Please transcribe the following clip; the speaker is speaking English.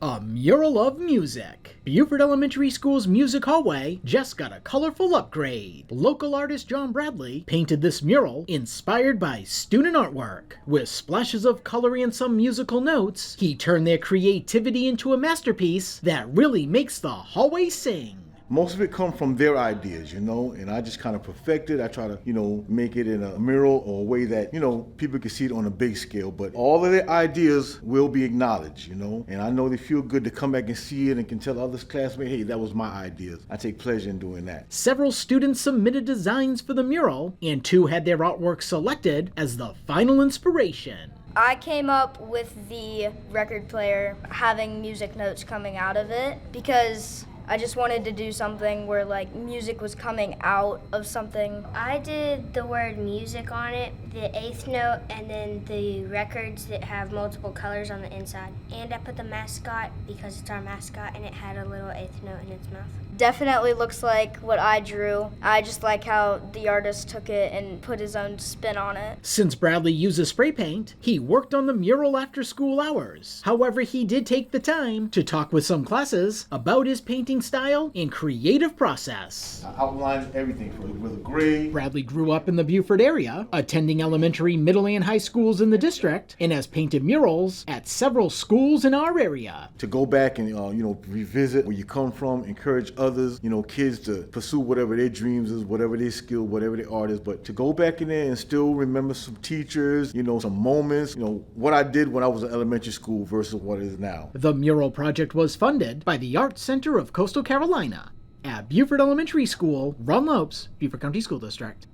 A mural of music. Beaufort Elementary School's music hallway just got a colorful upgrade. Local artist John Bradley painted this mural inspired by student artwork. With splashes of color and some musical notes, he turned their creativity into a masterpiece that really makes the hallway sing. Most of it come from their ideas, and I just kind of perfect it. I try to, make it in a mural or a way that, people can see it on a big scale. But all of their ideas will be acknowledged, and I know they feel good to come back and see it and can tell others classmates, hey, that was my ideas. I take pleasure in doing that. Several students submitted designs for the mural, and 2 had their artwork selected as the final inspiration. I came up with the record player having music notes coming out of it because I just wanted to do something where music was coming out of something. I did the word music on it, the 8th note, and then the records that have multiple colors on the inside. And I put the mascot because it's our mascot and it had a little 8th note in its mouth. Definitely looks like what I drew. I just like how the artist took it and put his own spin on it. Since Bradley uses spray paint, he worked on the mural after school hours. However, he did take the time to talk with some classes about his painting style and creative process. I outlined everything with a grade. Bradley grew up in the Beaufort area, attending elementary, middle, and high schools in the district, and has painted murals at several schools in our area. To go back and, revisit where you come from, encourage others, kids to pursue whatever their dreams is, whatever their skill, whatever their art is, but to go back in there and still remember some teachers, some moments, what I did when I was in elementary school versus what it is now. The mural project was funded by the Art Center of Coastal Carolina at Beaufort Elementary School, Ron Lopes, Beaufort County School District.